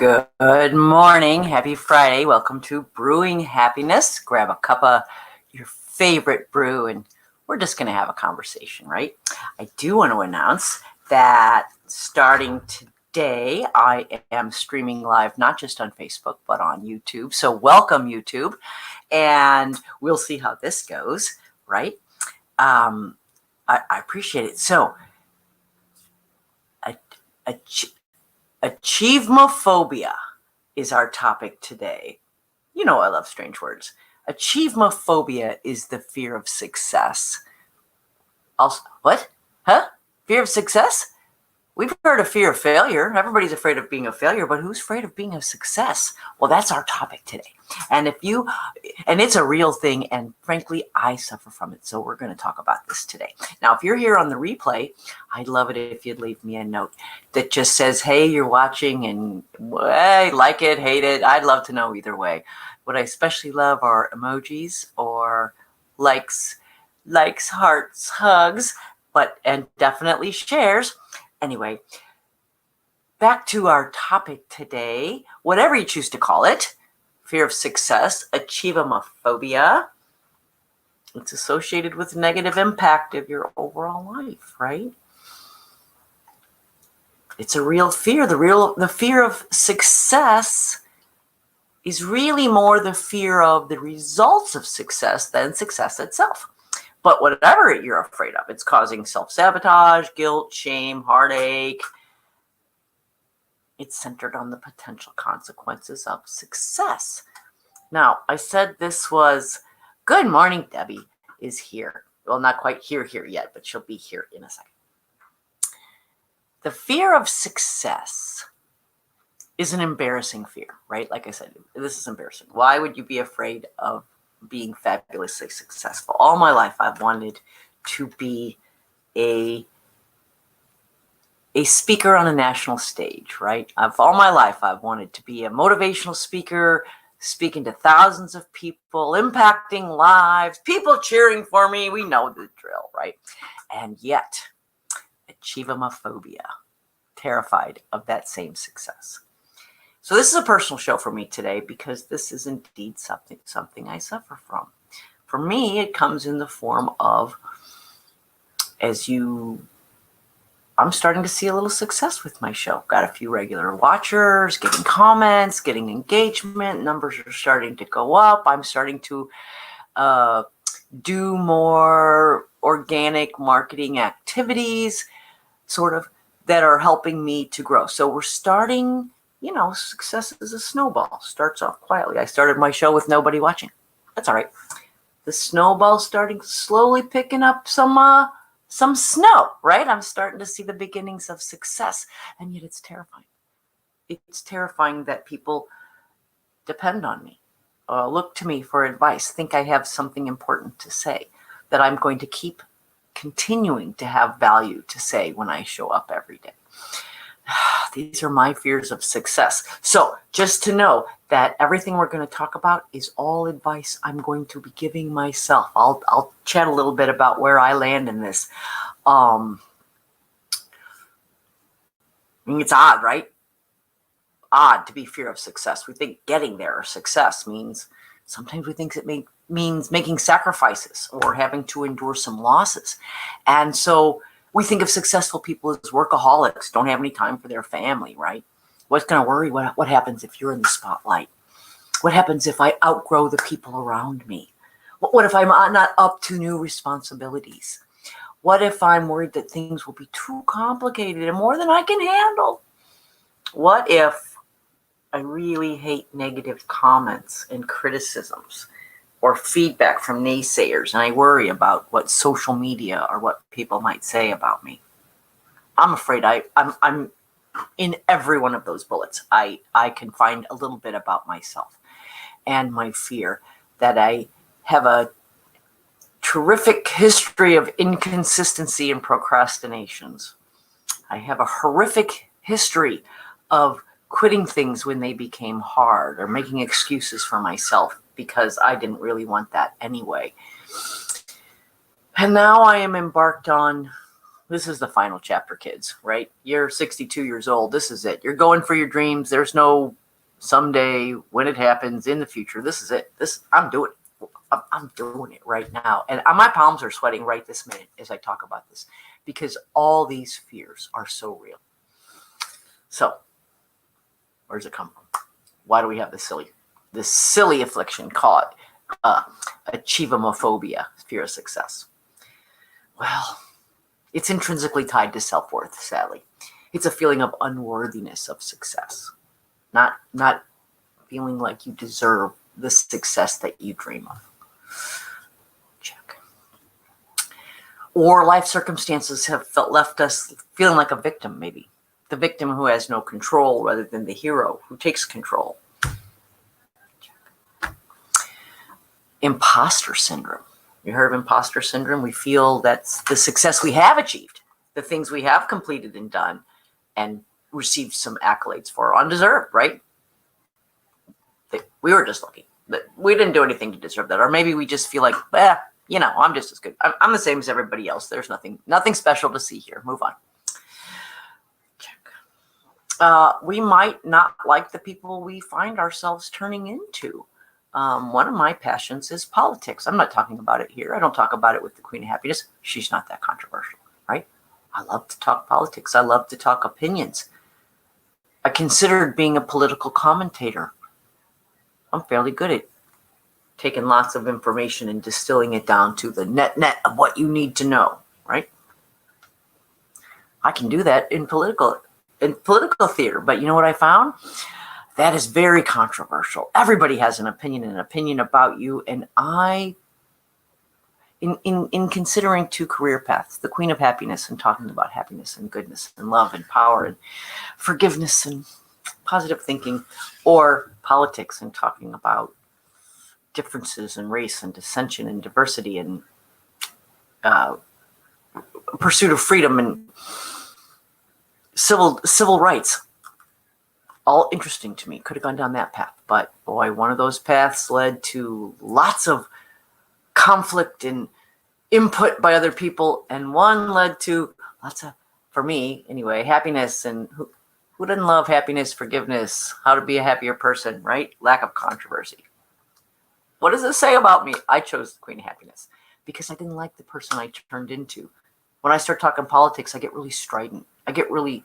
Good morning. Happy Friday. Welcome to Brewing Happiness. Grab a cup of your favorite brew and we're just going to have a conversation, right? I do want to announce that starting today, I am streaming live, not just on Facebook, but on YouTube. So welcome, YouTube. And we'll see how this goes, right? I appreciate it. So, achievemophobia is our topic today. You know I love strange words. Achievemophobia is the fear of success. Also, what? Huh? Fear of success? We've heard of fear of failure. Everybody's afraid of being a failure, but who's afraid of being a success? Well, that's our topic today. And it's a real thing, and frankly, I suffer from it. So we're going to talk about this today. Now, if you're here on the replay, I'd love it if you'd leave me a note that just says, hey, you're watching, and hey, like it, hate it. I'd love to know either way. What I especially love are emojis or likes, hearts, hugs, and definitely shares. Anyway, back to our topic today, whatever you choose to call it, fear of success, achievemophobia. It's associated with negative impact of your overall life, right? It's a real fear. The fear of success is really more the fear of the results of success than success itself. But whatever you're afraid of, it's causing self-sabotage, guilt, shame, heartache. It's centered on the potential consequences of success. Now, I said this was, good morning, Debbie is here. Well, not quite here yet, but she'll be here in a second. The fear of success is an embarrassing fear, right? Like I said, this is embarrassing. Why would you be afraid of being fabulously successful? All my life, I've wanted to be a speaker on a national stage, right? All my life, I've wanted to be a motivational speaker, speaking to thousands of people, impacting lives, people cheering for me. We know the drill, right? And yet, achievemophobia, terrified of that same success. So this is a personal show for me today because this is indeed something I suffer from. For me, it comes in the form of, I'm starting to see a little success with my show. Got a few regular watchers, getting comments, getting engagement. Numbers are starting to go up. I'm starting to do more organic marketing activities, sort of, that are helping me to grow. So we're starting, success is a snowball. Starts off quietly. I started my show with nobody watching. That's all right. The snowball's starting slowly picking up some snow, right? I'm starting to see the beginnings of success, and yet it's terrifying. It's terrifying that people depend on me, look to me for advice, think I have something important to say, that I'm going to keep continuing to have value to say when I show up every day. These are my fears of success. So just to know that everything we're going to talk about is all advice I'm going to be giving myself. I'll chat a little bit about where I land in this. I mean, it's odd, right? Odd to be fear of success. We think getting there or success means, sometimes we think it means making sacrifices or having to endure some losses. And so we think of successful people as workaholics, don't have any time for their family, right? What's going to worry? What happens if you're in the spotlight? What happens if I outgrow the people around me? What if I'm not up to new responsibilities? What if I'm worried that things will be too complicated and more than I can handle? What if I really hate negative comments and criticisms or feedback from naysayers, and I worry about what social media or what people might say about me? I'm afraid I'm in every one of those bullets. I can find a little bit about myself and my fear that I have a terrific history of inconsistency and procrastinations. I have a horrific history of quitting things when they became hard or making excuses for myself because I didn't really want that anyway. And now I am embarked on this is the final chapter, kids, right? You're 62 years old. This is it. You're going for your dreams. There's no someday when it happens in the future. This is it. I'm doing it. I'm doing it right now. And my palms are sweating right this minute as I talk about this, because all these fears are so real. So where does it come from? Why do we have this silly affliction called achievomophobia, fear of success? Well, it's intrinsically tied to self-worth, sadly. It's a feeling of unworthiness of success, not feeling like you deserve the success that you dream of. Check. Or life circumstances have left us feeling like a victim, maybe. The victim who has no control rather than the hero who takes control. Check. Impostor syndrome. You heard of imposter syndrome? We feel that's the success we have achieved, the things we have completed and done and received some accolades for, undeserved, right? We were just lucky. We didn't do anything to deserve that. Or maybe we just feel like, I'm just as good. I'm the same as everybody else. There's nothing special to see here. Move on. We might not like the people we find ourselves turning into. One of my passions is politics. I'm not talking about it here. I don't talk about it with the Queen of Happiness. She's not that controversial, right? I love to talk politics. I love to talk opinions. I considered being a political commentator. I'm fairly good at taking lots of information and distilling it down to the net of what you need to know, right? I can do that in political theater, but you know what I found? That is very controversial. Everybody has an opinion about you, and in considering two career paths, the Queen of Happiness and talking about happiness and goodness and love and power and forgiveness and positive thinking, or politics and talking about differences and race and dissension and diversity and pursuit of freedom and civil rights. All interesting to me. Could have gone down that path. But boy, one of those paths led to lots of conflict and input by other people. And one led to lots of, for me anyway, happiness. And who doesn't love happiness, forgiveness, how to be a happier person, right? Lack of controversy. What does it say about me? I chose the Queen of Happiness because I didn't like the person I turned into. When I start talking politics, I get really strident. I get really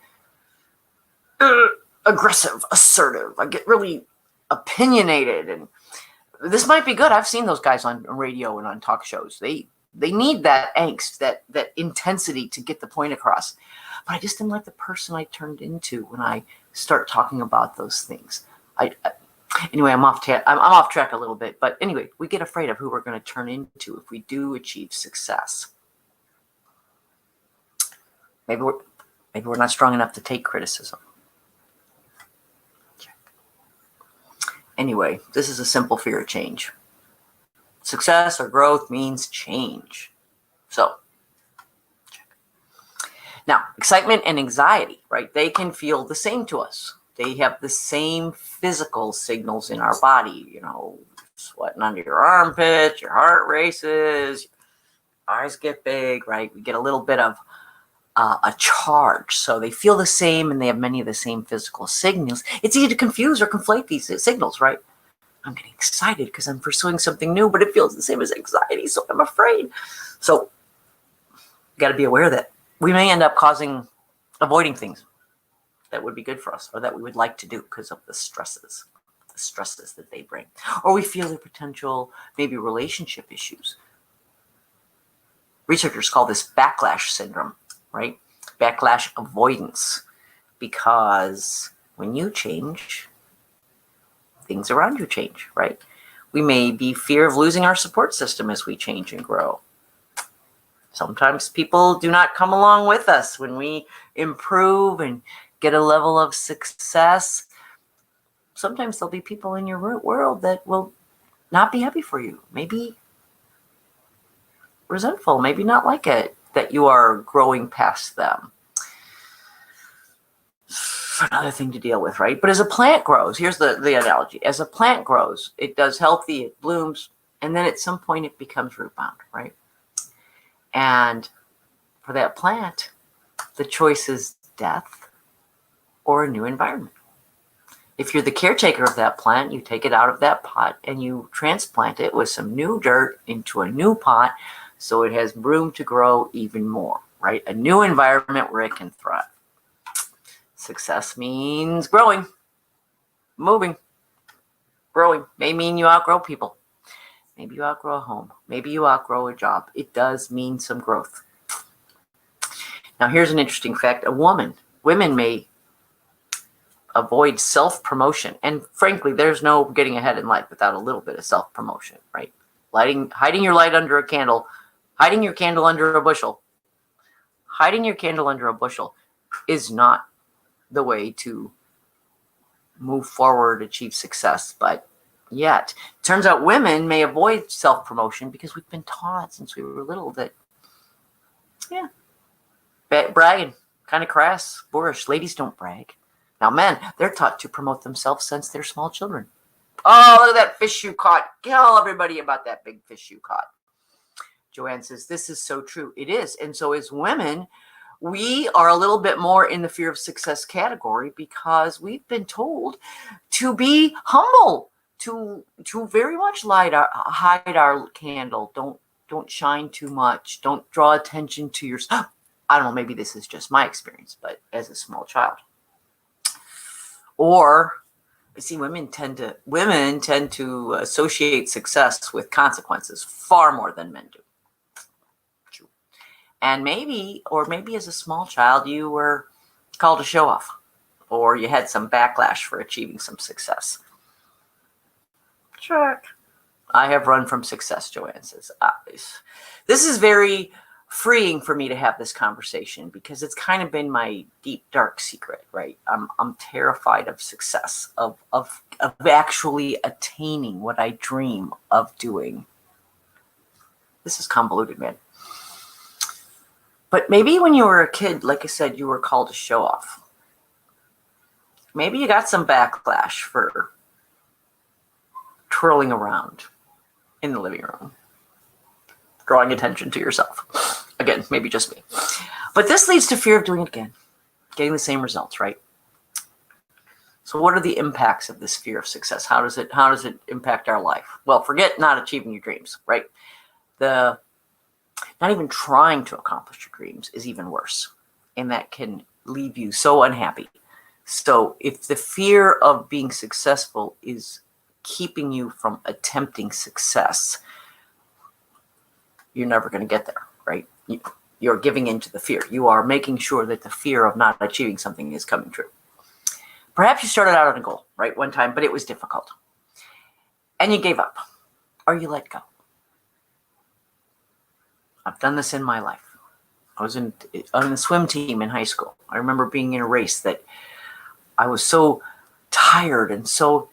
aggressive, assertive. I get really opinionated, and this might be good. I've seen those guys on radio and on talk shows. They need that angst, that intensity to get the point across. But I just didn't like the person I turned into when I start talking about those things. Anyway, I'm off track a little bit. But anyway, we get afraid of who we're going to turn into if we do achieve success. Maybe we're not strong enough to take criticism. Anyway, this is a simple fear of change. Success or growth means change. So, now, excitement and anxiety, right? They can feel the same to us. They have the same physical signals in our body, sweating under your armpits, your heart races, your eyes get big, right? We get a little bit of a charge. So they feel the same and they have many of the same physical signals. It's easy to confuse or conflate these signals, right? I'm getting excited because I'm pursuing something new, but it feels the same as anxiety, so I'm afraid. So you got to be aware that we may end up avoiding things that would be good for us or that we would like to do because of the stresses that they bring. Or we feel their potential, maybe relationship issues. Researchers call this backlash syndrome, right? Backlash avoidance, because when you change, things around you change, right? We may be fear of losing our support system as we change and grow. Sometimes people do not come along with us when we improve and get a level of success. Sometimes there'll be people in your world that will not be happy for you, maybe resentful, maybe not like it that you are growing past them. Another thing to deal with, right? But as a plant grows, here's the analogy. As a plant grows, it does healthy, it blooms, and then at some point it becomes root bound, right? And For that plant, the choice is death or a new environment. If you're the caretaker of that plant, you take it out of that pot and you transplant it with some new dirt into a new pot so it has room to grow even more, right? A new environment where it can thrive. Success means growing, moving, growing. May mean you outgrow people. Maybe you outgrow a home. Maybe you outgrow a job. It does mean some growth. Now, here's an interesting fact. Women may avoid self-promotion. And frankly, there's no getting ahead in life without a little bit of self-promotion, right? Hiding your light under a candle, hiding your candle under a bushel. Hiding your candle under a bushel is not the way to move forward, achieve success. But yet, it turns out women may avoid self-promotion because we've been taught since we were little that, bragging, kind of crass, boorish. Ladies don't brag. Now, men, they're taught to promote themselves since they're small children. Oh, look at that fish you caught. Tell everybody about that big fish you caught. Joanne says, this is so true. It is. And so as women, we are a little bit more in the fear of success category because we've been told to be humble, to very much hide our candle. Don't shine too much. Don't draw attention to yourself. I don't know, maybe this is just my experience, but as a small child. Or, you see, women tend to associate success with consequences far more than men do. True. And maybe as a small child, you were called to show off, or you had some backlash for achieving some success. Check. I have run from success, Joanne says. This is very freeing for me to have this conversation because it's kind of been my deep, dark secret, right? I'm terrified of success, of actually attaining what I dream of doing. This is convoluted, man. But maybe when you were a kid, like I said, you were called to show off. Maybe you got some backlash for twirling around in the living room, drawing attention to yourself. Again, maybe just me. But this leads to fear of doing it again, getting the same results, right? So what are the impacts of this fear of success? How does it impact our life? Well, forget not achieving your dreams, right? Not even trying to accomplish your dreams is even worse. And that can leave you so unhappy. So if the fear of being successful is keeping you from attempting success, you're never going to get there, right? You're giving in to the fear. You are making sure that the fear of not achieving something is coming true. Perhaps you started out on a goal, right, one time, but it was difficult. And you gave up, or you let go. I've done this in my life. I was on the swim team in high school. I remember being in a race that I was so tired and so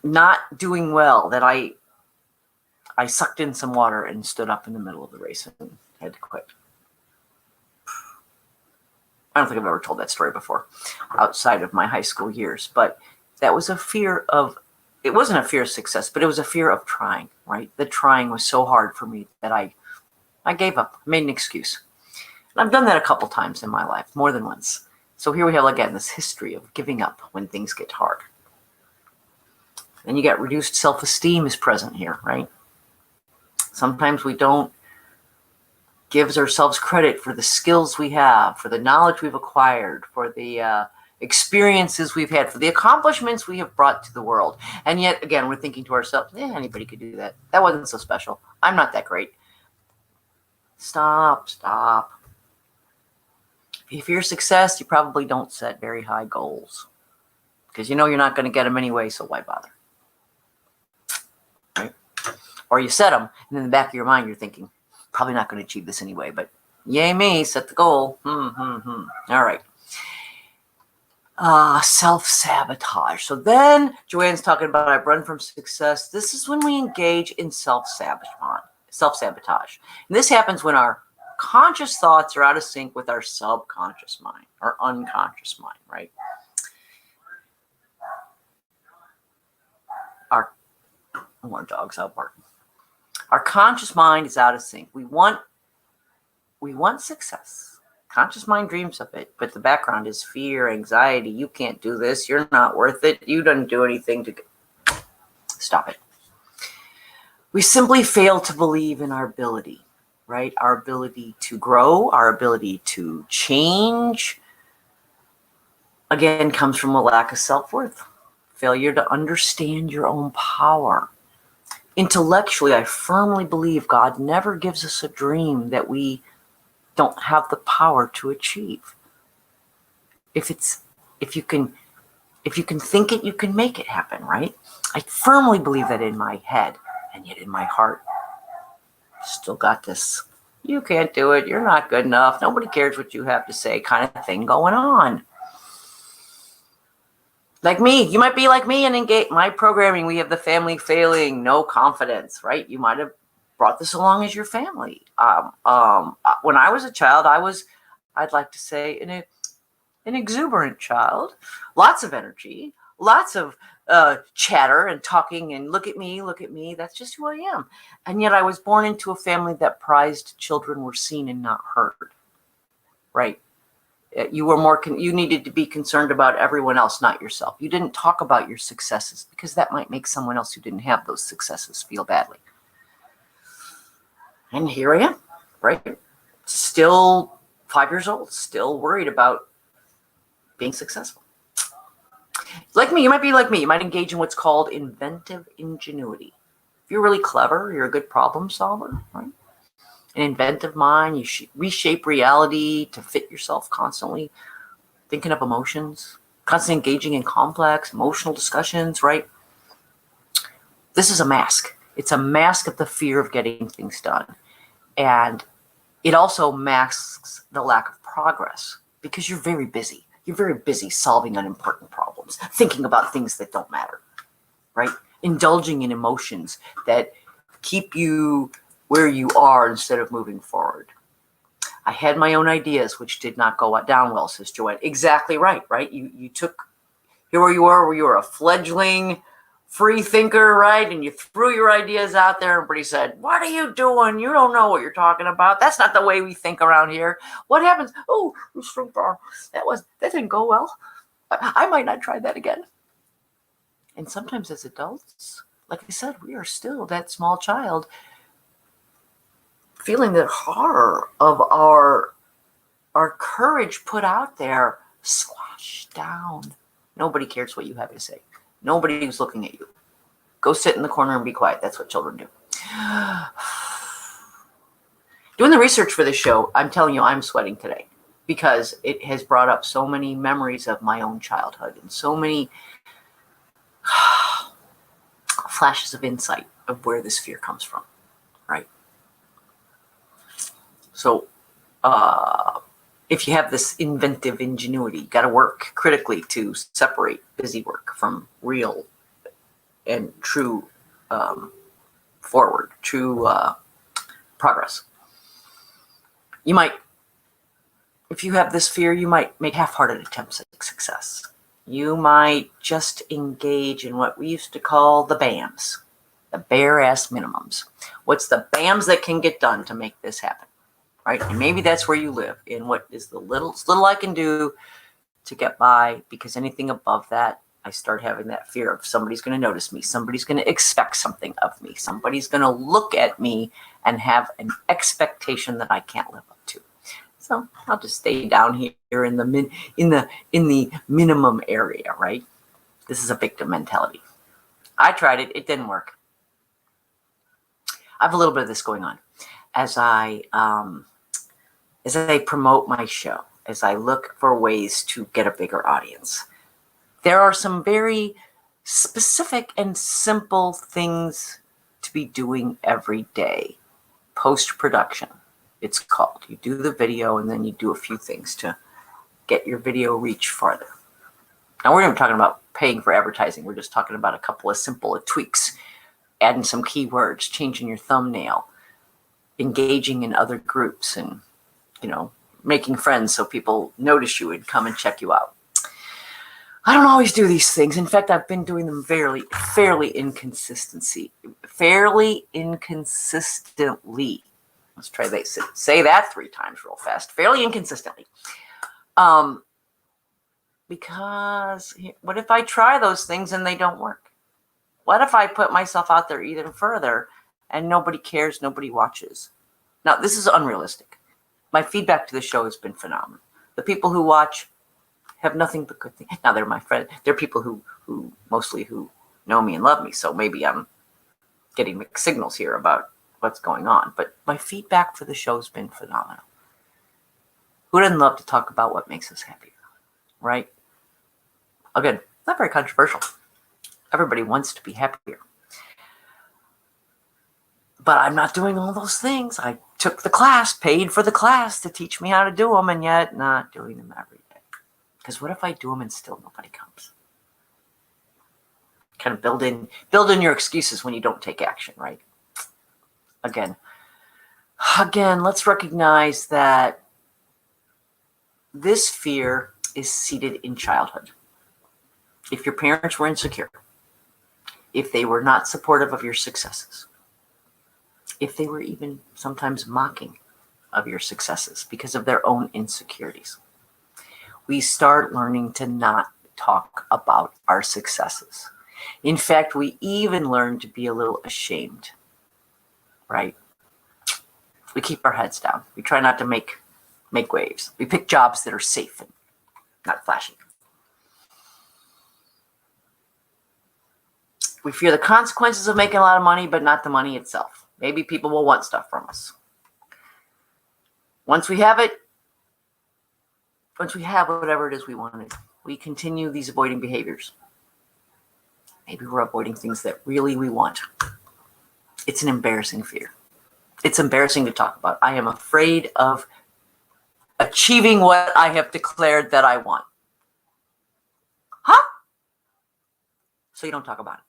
not doing well that I sucked in some water and stood up in the middle of the race and had to quit. I don't think I've ever told that story before outside of my high school years, but that was it wasn't a fear of success, but it was a fear of trying, right? The trying was so hard for me that I gave up. I made an excuse. And I've done that a couple times in my life, more than once. So here we have, again, this history of giving up when things get hard. Then you got reduced self-esteem is present here, right? Sometimes we don't give ourselves credit for the skills we have, for the knowledge we've acquired, for the experiences we've had, for the accomplishments we have brought to the world. And yet, again, we're thinking to ourselves, anybody could do that. That wasn't so special. I'm not that great. Stop. If you fear success, you probably don't set very high goals because you know you're not going to get them anyway, so why bother? Right? Or you set them, and in the back of your mind, you're thinking, probably not going to achieve this anyway, but yay me, set the goal. All right. Self-sabotage. So then Joanne's talking about I've run from success. This is when we engage in self-sabotage. And this happens when our conscious thoughts are out of sync with our subconscious mind, our unconscious mind, right? More dogs out barking. Our conscious mind is out of sync. We want success. Conscious mind dreams of it, but the background is fear, anxiety. You can't do this. You're not worth it. You didn't do anything to stop it. We simply fail to believe in our ability, right? Our ability to grow, our ability to change, again, comes from a lack of self-worth. Failure to understand your own power. Intellectually, I firmly believe God never gives us a dream that we don't have the power to achieve. If you can think it, you can make it happen, right? I firmly believe that in my head, and yet in my heart, still got this, you can't do it, you're not good enough, nobody cares what you have to say kind of thing going on. Like me, you might be like me and engage my programming. We have the family failing, no confidence, right? You might have brought this along as your family. When I was a child, I'd like to say, an exuberant child, lots of energy, lots of chatter and talking and look at me, that's just who I am. And yet I was born into a family that prized children were seen and not heard, right? You needed to be concerned about everyone else, not yourself. You didn't talk about your successes because that might make someone else who didn't have those successes feel badly. And here I am, right? Still 5 years old, still worried about being successful. Like me, you might be like me. You might engage in what's called inventive ingenuity. If you're really clever, you're a good problem solver, right? An inventive mind, you reshape reality to fit yourself constantly, thinking up emotions, constantly engaging in complex emotional discussions, right? This is a mask. It's a mask of the fear of getting things done. And it also masks the lack of progress because you're very busy. You're very busy solving unimportant problems, thinking about things that don't matter, right? Indulging in emotions that keep you where you are instead of moving forward. I had my own ideas, which did not go down well, says Joanne. Exactly right? You took, here where you were a fledgling free thinker, right? And you threw your ideas out there. Everybody said, what are you doing? You don't know what you're talking about. That's not the way we think around here. What happens? Oh, that didn't go well. I might not try that again. And sometimes as adults, like I said, we are still that small child feeling the horror of our courage put out there, squashed down. Nobody cares what you have to say. Nobody's looking at you. Go sit in the corner and be quiet. That's what children do. Doing the research for this show, I'm telling you, I'm sweating today because it has brought up so many memories of my own childhood and so many flashes of insight of where this fear comes from, right? So if you have this inventive ingenuity, you got to work critically to separate busy work from real and true progress. You might, if you have this fear, you might make half-hearted attempts at success. You might just engage in what we used to call the BAMs, the bare-ass minimums. What's the BAMs that can get done to make this happen? Right? And maybe that's where you live, in what is the little I can do to get by, because anything above that, I start having that fear of somebody's going to notice me. Somebody's going to expect something of me. Somebody's going to look at me and have an expectation that I can't live up to. So I'll just stay down here in the minimum area, right? This is a victim mentality. I tried it. It didn't work. I have a little bit of this going on as I promote my show, as I look for ways to get a bigger audience. There are some very specific and simple things to be doing every day. Post-production, it's called. You do the video and then you do a few things to get your video reach farther. Now, we're not talking about paying for advertising. We're just talking about a couple of simple tweaks, adding some keywords, changing your thumbnail, engaging in other groups, and making friends so people notice you and come and check you out. I don't always do these things. In fact, I've been doing them fairly inconsistently. Let's try that. Say that 3 times real fast. Fairly inconsistently. Because what if I try those things and they don't work? What if I put myself out there even further and nobody cares, nobody watches? Now, this is unrealistic. My feedback to the show has been phenomenal. The people who watch have nothing but good things. Now, they're my friends. They're people who mostly who know me and love me. So maybe I'm getting mixed signals here about what's going on. But my feedback for the show has been phenomenal. Who doesn't love to talk about what makes us happier, right? Again, not very controversial. Everybody wants to be happier. But I'm not doing all those things. I took the class, paid for the class to teach me how to do them, and yet not doing them every day. Because what if I do them and still nobody comes? Kind of build in your excuses when you don't take action, right? Again, let's recognize that this fear is seated in childhood. If your parents were insecure, if they were not supportive of your successes, if they were even sometimes mocking of your successes because of their own insecurities, we start learning to not talk about our successes. In fact, we even learn to be a little ashamed, right? We keep our heads down. We try not to make waves. We pick jobs that are safe and not flashy. We fear the consequences of making a lot of money, but not the money itself. Maybe people will want stuff from us. Once we have whatever it is we wanted, we continue these avoiding behaviors. Maybe we're avoiding things that really we want. It's an embarrassing fear. It's embarrassing to talk about. I am afraid of achieving what I have declared that I want. Huh? So you don't talk about it.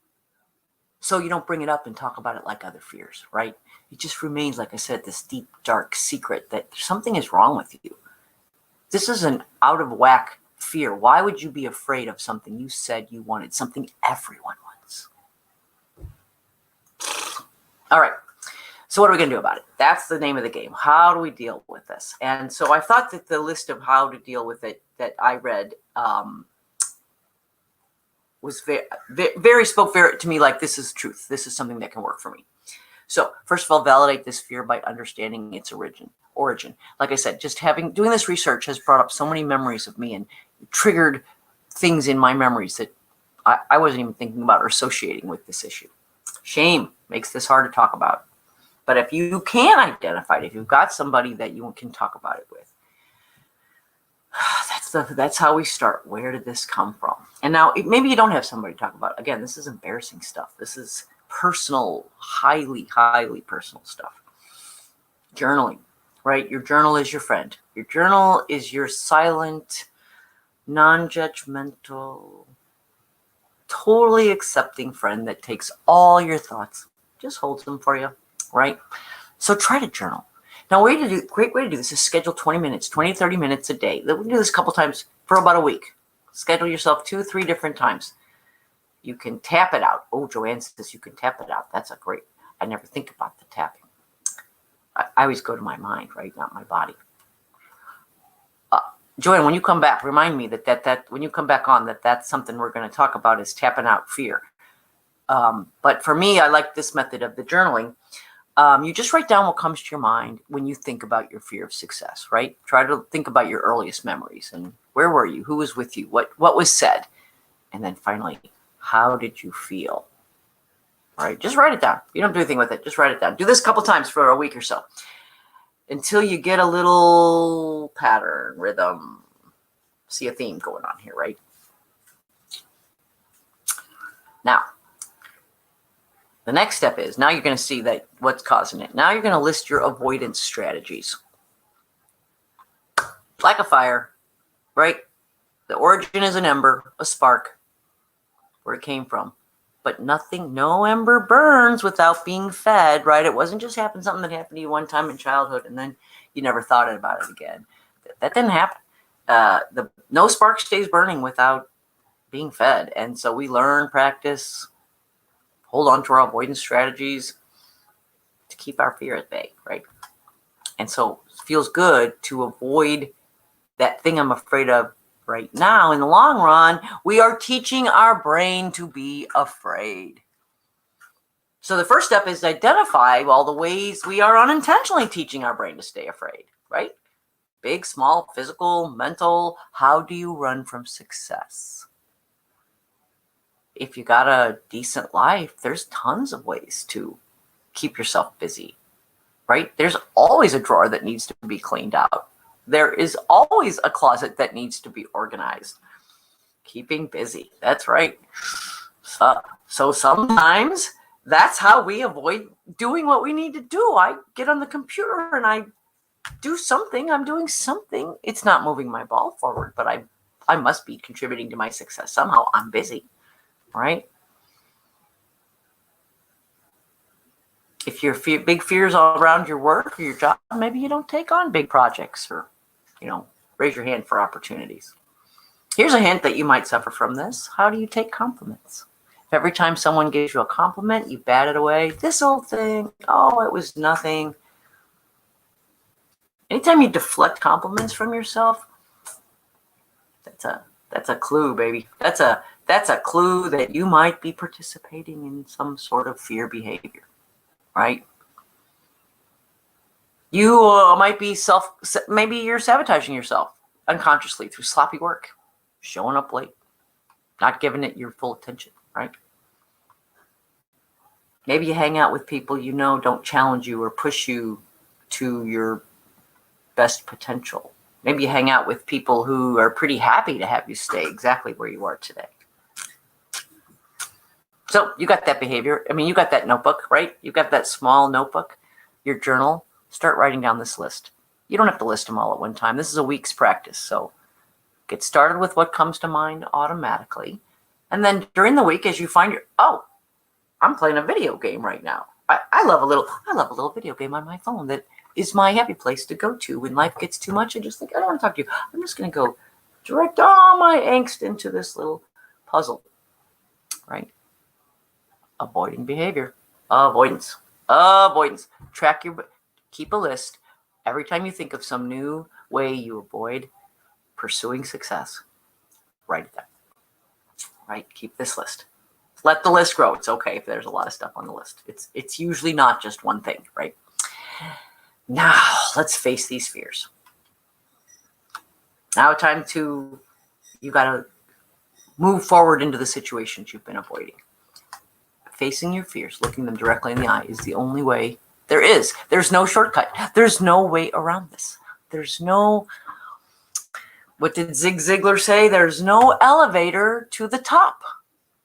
So you don't bring it up and talk about it like other fears, right? It just remains, like I said, this deep, dark secret that something is wrong with you. This is an out of whack fear. Why would you be afraid of something you said you wanted, something everyone wants? All right. So what are we going to do about it? That's the name of the game. How do we deal with this? And so I thought that the list of how to deal with it that I read was spoke to me like this is truth. This is something that can work for me. So first of all, validate this fear by understanding its origin. Like I said, just doing this research has brought up so many memories of me and triggered things in my memories that I wasn't even thinking about or associating with this issue. Shame makes this hard to talk about. But if you can identify it, if you've got somebody that you can talk about it with, that's how we start. Where did this come from? And now maybe you don't have somebody to talk about. Again, this is embarrassing stuff. This is personal, highly personal stuff. Journaling, right? Your journal is your friend. Your journal is your silent, non-judgmental, totally accepting friend that takes all your thoughts, just holds them for you, right? So try to journal. Now, great way to do this is schedule 20 minutes, 20 to 30 minutes a day. We can do this a couple times for about a week. Schedule yourself 2-3 different times. You can tap it out. Oh, Joanne says you can tap it out. That's I never think about the tapping. I always go to my mind, right? Not my body. Joanne, when you come back, remind me that when you come back on, that's something we're going to talk about is tapping out fear. But for me, I like this method of the journaling. You just write down what comes to your mind when you think about your fear of success, right? Try to think about your earliest memories and where were you? Who was with you? What was said? And then finally, how did you feel? Right? Just write it down. You don't do anything with it. Just write it down. Do this a couple times for a week or so until you get a little pattern, rhythm, see a theme going on here, right? Now, the next step is now you're going to see that what's causing it. Now you're going to list your avoidance strategies. Like a fire, right? The origin is an ember, a spark, where it came from. But no ember burns without being fed, right? It wasn't just something that happened to you one time in childhood and then you never thought about it again. That didn't happen. No spark stays burning without being fed. And so we learn, practice, hold on to our avoidance strategies to keep our fear at bay, right? And so it feels good to avoid that thing I'm afraid of right now. In the long run, we are teaching our brain to be afraid. So the first step is to identify all the ways we are unintentionally teaching our brain to stay afraid, right? Big, small, physical, mental. How do you run from success? If you got a decent life, there's tons of ways to keep yourself busy, right? There's always a drawer that needs to be cleaned out. There is always a closet that needs to be organized. Keeping busy, that's right. So sometimes that's how we avoid doing what we need to do. I get on the computer and I do something. I'm doing something. It's not moving my ball forward, but I must be contributing to my success somehow. I'm busy, right? If your big fears all around your work or your job, maybe you don't take on big projects or, raise your hand for opportunities. Here's a hint that you might suffer from this. How do you take compliments? If every time someone gives you a compliment, you bat it away. This old thing, oh, it was nothing. Anytime you deflect compliments from yourself, that's a clue, baby. That's a clue that you might be participating in some sort of fear behavior, right? You might be maybe you're sabotaging yourself unconsciously through sloppy work, showing up late, not giving it your full attention, right? Maybe you hang out with people don't challenge you or push you to your best potential. Maybe you hang out with people who are pretty happy to have you stay exactly where you are today. So you got that behavior. You got that notebook, right? You got that small notebook, your journal. Start writing down this list. You don't have to list them all at one time. This is a week's practice. So get started with what comes to mind automatically. And then during the week, as you find I'm playing a video game right now. I love a little video game on my phone that is my happy place to go to when life gets too much. I just think, I don't want to talk to you. I'm just going to go direct all my angst into this little puzzle, right? Avoiding behavior. Avoidance. Keep a list. Every time you think of some new way you avoid pursuing success, write it down. Right? Keep this list. Let the list grow. It's okay if there's a lot of stuff on the list. It's usually not just one thing, right? Now, let's face these fears. Now, you got to move forward into the situations you've been avoiding. Facing your fears, looking them directly in the eye is the only way there is. There's no shortcut. There's no way around this. What did Zig Ziglar say? There's no elevator to the top.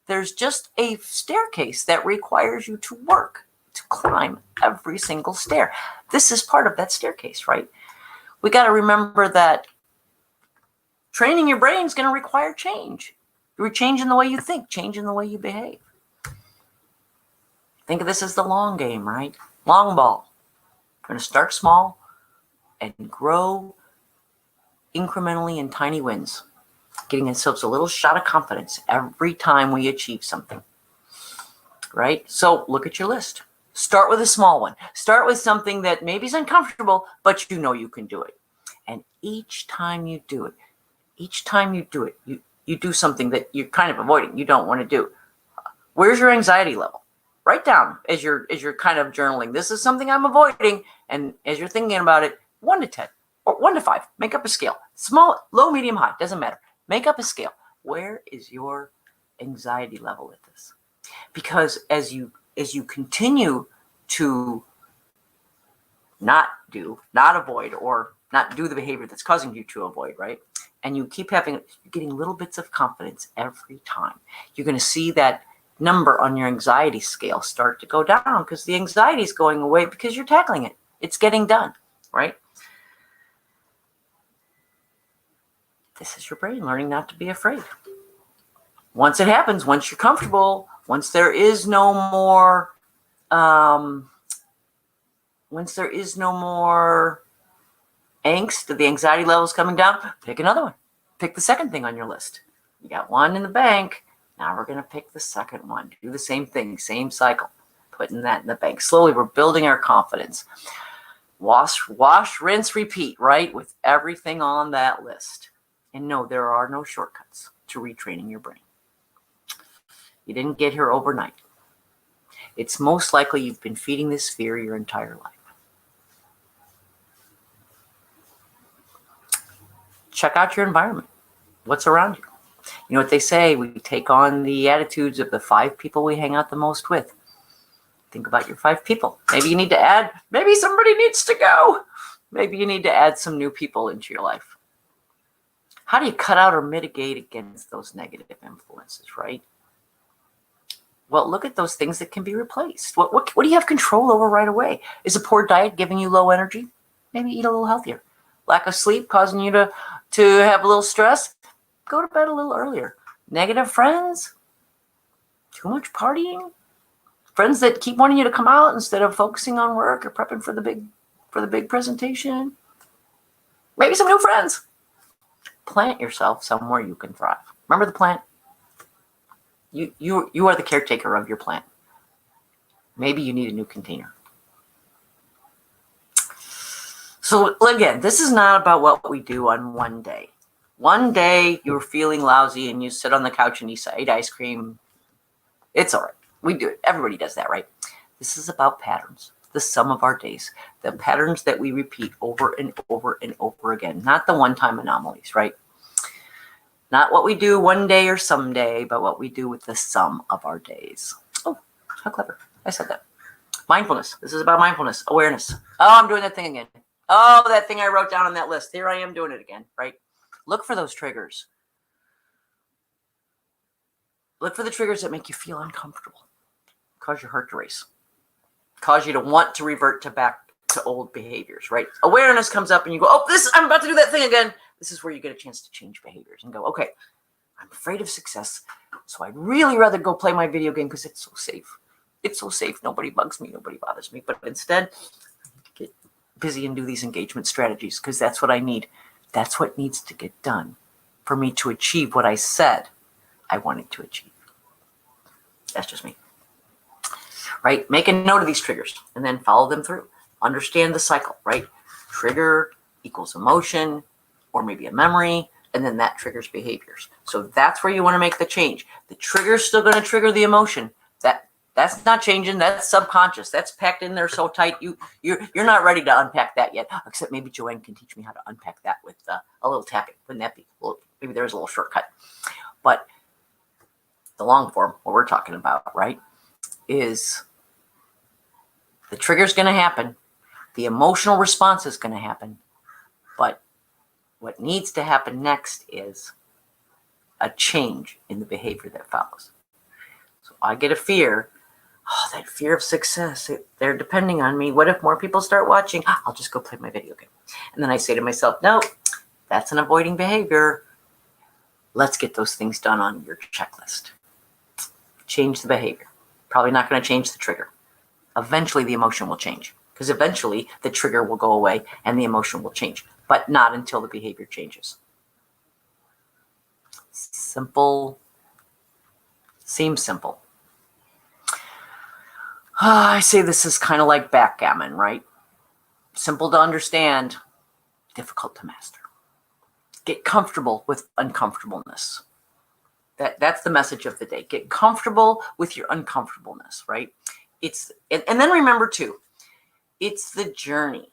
There's just a staircase that requires you to work, to climb every single stair. This is part of that staircase, right? We got to remember that training your brain is going to require change. You're changing the way you think, changing the way you behave. Think of this as the long game, right? Long ball. We're going to start small and grow incrementally in tiny wins, getting ourselves a little shot of confidence every time we achieve something, right? So look at your list. Start with a small one. Start with something that maybe is uncomfortable, but you can do it. And each time you do it, you do something that you're kind of avoiding, you don't want to do. Where's your anxiety level? Write down as you're kind of journaling. This is something I'm avoiding. And as you're thinking about it, 1 to 10 or 1 to 5, make up a scale. Small, low, medium, high, doesn't matter. Make up a scale. Where is your anxiety level at this? Because as you continue to not avoid, or not do the behavior that's causing you to avoid, right? And you keep getting little bits of confidence every time, you're going to see that number on your anxiety scale start to go down, because the anxiety is going away because you're tackling it. It's getting done, right? This is your brain learning not to be afraid. Once it happens, once you're comfortable, once there is no more angst, the anxiety level is coming down, pick another one. Pick the second thing on your list. You got one in the bank. Now we're going to pick the second one. Do the same thing, same cycle. Putting that in the bank. Slowly, we're building our confidence. Wash, rinse, repeat, right? With everything on that list. And no, there are no shortcuts to retraining your brain. You didn't get here overnight. It's most likely you've been feeding this fear your entire life. Check out your environment. What's around you? You know what they say? We take on the attitudes of the 5 people we hang out the most with. Think about your 5 people. Maybe you need to add, maybe somebody needs to go. Maybe you need to add some new people into your life. How do you cut out or mitigate against those negative influences, right? Well, look at those things that can be replaced. What do you have control over right away? Is a poor diet giving you low energy? Maybe eat a little healthier. Lack of sleep causing you to have a little stress? Go to bed a little earlier. Negative friends? Too much partying? Friends that keep wanting you to come out instead of focusing on work or prepping for the big presentation? Maybe some new friends. Plant yourself somewhere you can thrive. Remember the plant? You are the caretaker of your plant. Maybe you need a new container. So again, this is not about what we do on one day. One day you're feeling lousy and you sit on the couch and you eat ice cream. It's all right. We do it. Everybody does that, right? This is about patterns, the sum of our days, the patterns that we repeat over and over and over again, not the one-time anomalies, right? Not what we do one day or someday, but what we do with the sum of our days. Oh, how clever. I said that. Mindfulness. This is about mindfulness, awareness. Oh, I'm doing that thing again. Oh, that thing I wrote down on that list. Here I am doing it again, right? Look for those triggers. Look for the triggers that make you feel uncomfortable, cause your heart to race, cause you to want to revert back to old behaviors, right? Awareness comes up and you go, oh, I'm about to do that thing again. This is where you get a chance to change behaviors and go, okay, I'm afraid of success, so I'd really rather go play my video game because it's so safe. It's so safe. Nobody bugs me. Nobody bothers me. But instead, get busy and do these engagement strategies because that's what I need. That's what needs to get done for me to achieve what I said I wanted to achieve. That's just me. Right? Make a note of these triggers and then follow them through. Understand the cycle, right? Trigger equals emotion or maybe a memory, and then that triggers behaviors. So that's where you want to make the change. The trigger's still going to trigger the emotion. That's not changing. That's subconscious. That's packed in there so tight. You're not ready to unpack that yet. Except maybe Joanne can teach me how to unpack that with a little tapping. Wouldn't that be? Well, maybe there's a little shortcut. But the long form, what we're talking about, right, is the trigger's going to happen. The emotional response is going to happen. But what needs to happen next is a change in the behavior that follows. So I get a fear. Oh, that fear of success. They're depending on me. What if more people start watching? I'll just go play my video game. And then I say to myself, no, that's an avoiding behavior. Let's get those things done on your checklist. Change the behavior. Probably not going to change the trigger. Eventually the emotion will change because eventually the trigger will go away and the emotion will change, but not until the behavior changes. Simple. Seems simple. I say this is kind of like backgammon, right? Simple to understand, difficult to master. Get comfortable with uncomfortableness. That's the message of the day. Get comfortable with your uncomfortableness, right? And then remember too, it's the journey.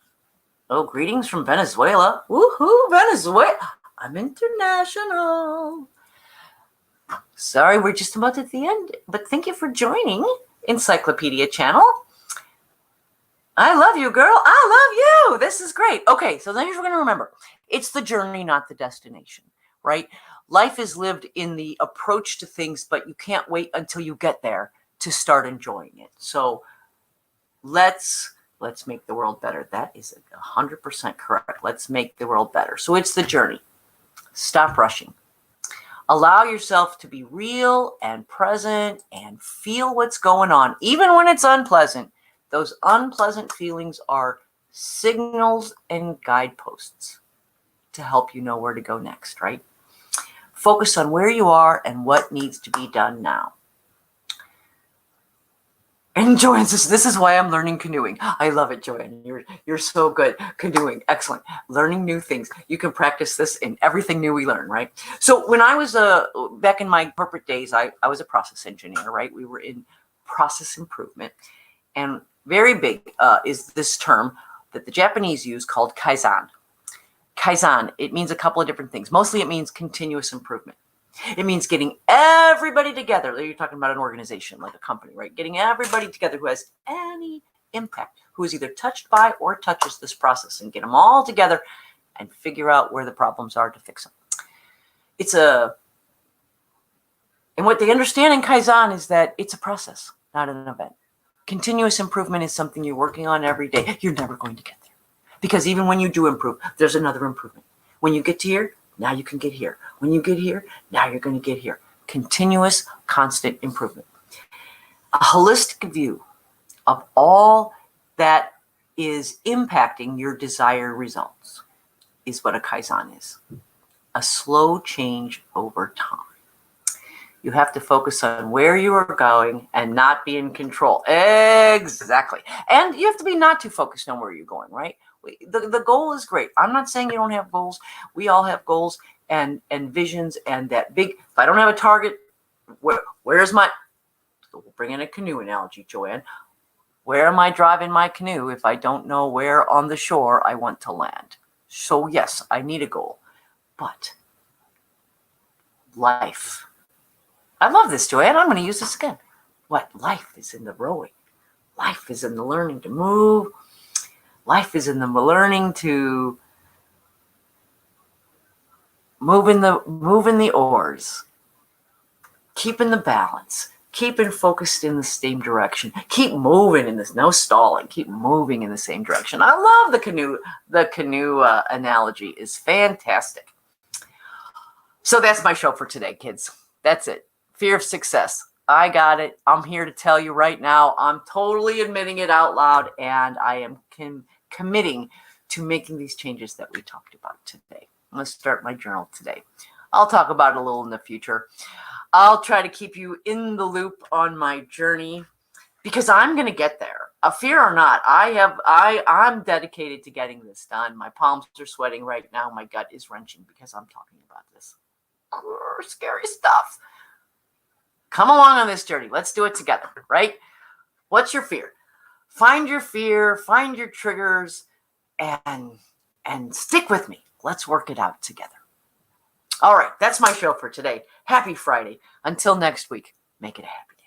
Oh, greetings from Venezuela. Woohoo, Venezuela. I'm international. Sorry, we're just about at the end, but thank you for joining Encyclopedia Channel. I love you, girl. I love you. This is great. Okay, so then you're going to remember, it's the journey, not the destination, right? Life is lived in the approach to things, but you can't wait until you get there to start enjoying it. So let's make the world better. That is 100% correct. Let's make the world better. So it's the journey. Stop rushing. Allow yourself to be real and present and feel what's going on, even when it's unpleasant. Those unpleasant feelings are signals and guideposts to help you know where to go next, right? Focus on where you are and what needs to be done now. And Joanne says, this is why I'm learning canoeing. I love it, Joanne. You're so good. Canoeing, excellent. Learning new things. You can practice this in everything new we learn, right? So when I was back in my corporate days, I was a process engineer, right? We were in process improvement. And very big is this term that the Japanese use called Kaizen. Kaizen, it means a couple of different things. Mostly it means continuous improvement. It means getting everybody together. You're talking about an organization like a company, right? Getting everybody together who has any impact, who is either touched by or touches this process, and get them all together and figure out where the problems are to fix them. And what they understand in Kaizen is that it's a process, not an event. Continuous improvement is something you're working on every day. You're never going to get there. Because even when you do improve, there's another improvement. When you get to here, now you can get here. When you get here, now you're going to get here. Continuous, constant improvement. A holistic view of all that is impacting your desired results is what a Kaizen is. A slow change over time. You have to focus on where you are going and not be in control. Exactly. And you have to be not too focused on where you're going, right? The goal is great. I'm not saying you don't have goals. We all have goals and visions, and that big, if I don't have a target, where's my, so we'll bring in a canoe analogy, Joanne. Where am I driving my canoe if I don't know where on the shore I want to land? So yes, I need a goal. But life. I love this, Joanne. I'm going to use this again. What? Life is in the rowing. Life is in the learning to move. Life is in the learning to moving the oars, keeping the balance, keeping focused in the same direction, keep moving in this, no stalling, keep moving in the same direction. I love the canoe. The canoe analogy is fantastic. So that's my show for today, kids. That's it. Fear of success. I got it. I'm here to tell you right now, I'm totally admitting it out loud, and I am committing to making these changes that we talked about today. I'm going to start my journal today. I'll talk about it a little in the future. I'll try to keep you in the loop on my journey because I'm going to get there. Fear or not, I'm dedicated to getting this done. My palms are sweating right now. My gut is wrenching because I'm talking about this scary stuff. Come along on this journey. Let's do it together, right? What's your fear? Find your fear, find your triggers, and stick with me. Let's work it out together. All right, that's my show for today. Happy Friday. Until next week, make it a happy day.